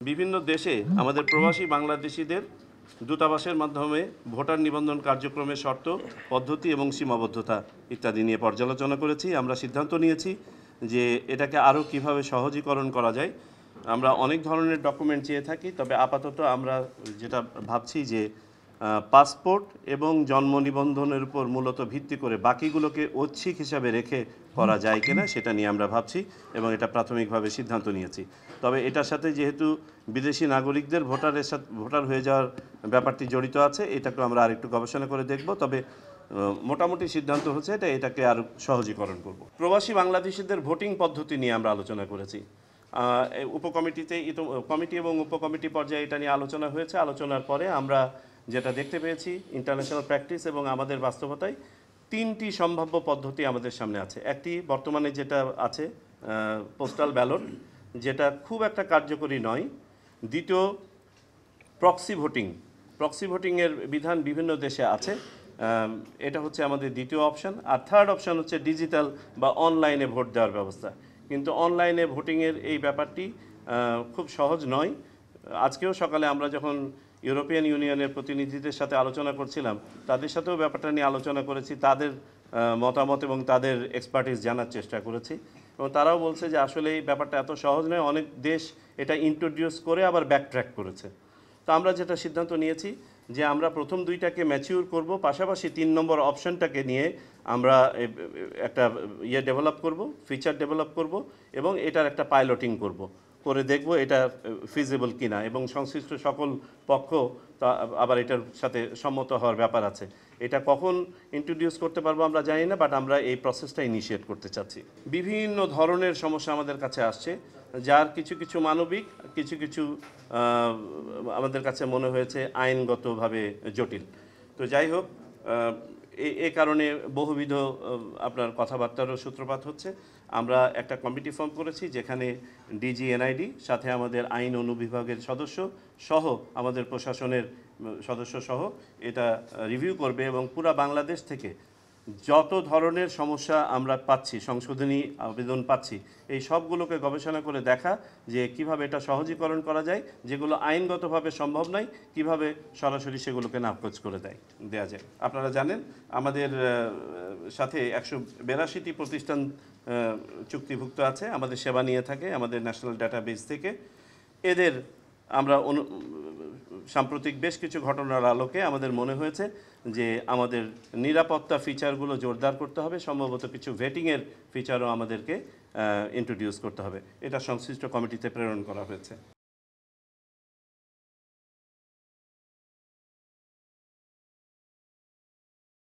বিভিন্ন দেশে আমাদের প্রবাসী বাংলাদেশিদের দূতাবাসের মাধ্যমে ভোটার নিবন্ধন কার্যক্রমের শর্ত, পদ্ধতি এবং সীমাবদ্ধতা ইত্যাদি নিয়ে পর্যালোচনা করেছি। আমরা সিদ্ধান্ত নিয়েছি যে এটাকে আরও কিভাবে সহজীকরণ করা যায়। আমরা অনেক ধরনের ডকুমেন্ট চেয়ে থাকি, তবে আপাতত আমরা যেটা ভাবছি যে পাসপোর্ট এবং জন্ম নিবন্ধনের উপর মূলত ভিত্তি করে বাকিগুলোকে ঐচ্ছিক হিসাবে রেখে করা যায় কিনা সেটা নিয়ে আমরা ভাবছি এবং এটা প্রাথমিকভাবে সিদ্ধান্ত নিয়েছি। তবে এটার সাথে যেহেতু বিদেশি নাগরিকদের ভোটার হয়ে যাওয়ার ব্যাপারটি জড়িত আছে, এটাকে আমরা আরেকটু গবেষণা করে দেখব। তবে মোটামুটি সিদ্ধান্ত হচ্ছে এটাকে আরও সহজীকরণ করব। প্রবাসী বাংলাদেশিদের ভোটিং পদ্ধতি নিয়ে আমরা আলোচনা করেছি। উপকমিটিতে কমিটি এবং উপকমিটি পর্যায়ে এটা নিয়ে আলোচনা হয়েছে। আলোচনার পরে আমরা যেটা দেখতে পেয়েছি, ইন্টারন্যাশনাল প্র্যাকটিস এবং আমাদের বাস্তবতায় তিনটি সম্ভাব্য পদ্ধতি আমাদের সামনে আছে। একটি বর্তমানে যেটা আছে পোস্টাল ব্যালট, যেটা খুব একটা কার্যকরী নয়। দ্বিতীয় প্রক্সি ভোটিংয়ের বিধান বিভিন্ন দেশে আছে, এটা হচ্ছে আমাদের দ্বিতীয় অপশান। আর থার্ড অপশান হচ্ছে ডিজিটাল বা অনলাইনে ভোট দেওয়ার ব্যবস্থা। কিন্তু অনলাইনে ভোটিংয়ের এই ব্যাপারটি খুব সহজ নয়। আজকেও সকালে আমরা যখন ইউরোপিয়ান ইউনিয়নের প্রতিনিধিদের সাথে আলোচনা করছিলাম, তাদের সাথেও ব্যাপারটা নিয়ে আলোচনা করেছি, তাদের মতামত এবং তাদের এক্সপার্টিস জানার চেষ্টা করেছি এবং তারাও বলছে যে আসলে এই ব্যাপারটা এত সহজ নয়। অনেক দেশ এটা ইন্ট্রোডিউস করে আবার ব্যাকট্র্যাক করেছে। তো আমরা যেটা সিদ্ধান্ত নিয়েছি যে আমরা প্রথম দুইটাকে ম্যাচিউর করব, পাশাপাশি 3 নম্বর অপশানটাকে নিয়ে আমরা একটা ডেভেলপ করব, ফিচার ডেভেলপ করব এবং এটার একটা পাইলটিং করে দেখব এটা ফিজিবল কিনা এবং সংশ্লিষ্ট সকল পক্ষ তা আবার এটার সাথে সম্মত হওয়ার ব্যাপার আছে। এটা কখন ইন্ট্রোডিউস করতে পারবো আমরা জানি না, বাট আমরা এই প্রসেসটা ইনিশিয়েট করতে চাচ্ছি। বিভিন্ন ধরনের সমস্যা আমাদের কাছে আসছে, যার কিছু কিছু মানবিক, কিছু কিছু আমাদের কাছে মনে হয়েছে আইনগতভাবে জটিল। তো যাই হোক, এ কারণে বহুবিধ আপনার কথাবার্তারও সূত্রপাত হচ্ছে। আমরা একটা কমিটি ফর্ম করেছি, যেখানে ডিজি এনআইডি সাথে আমাদের আইন অনুবিভাগের সদস্য সহ আমাদের প্রশাসনের সদস্য সহ এটা রিভিউ করবে এবং পুরা বাংলাদেশ থেকে যত ধরনের সমস্যা আমরা পাচ্ছি, সংশোধনী আবেদন পাচ্ছি, এই সবগুলোকে গবেষণা করে দেখা যে কিভাবে এটা সহজীকরণ করা যায়, যেগুলো আইনগতভাবে সম্ভব নয় কিভাবে সরাসরি সেগুলোকে নাকচ করে দেয়া যায়। আপনারা জানেন আমাদের সাথে 182টি প্রতিষ্ঠান চুক্তিভুক্ত আছে, আমাদের সেবা নিয়ে থাকে আমাদের ন্যাশনাল ডাটাবেস থেকে। এদের আমরা সাম্প্রতিক বেশ কিছু ঘটনার আলোকে আমাদের মনে হয়েছে যে আমাদের নিরাপত্তা ফিচারগুলো জোরদার করতে হবে, সম্ভবত কিছু ভেটিংয়ের ফিচারও আমাদেরকে ইন্ট্রোডিউস করতে হবে। এটা সংশ্লিষ্ট কমিটিতে প্রেরণ করা হয়েছে।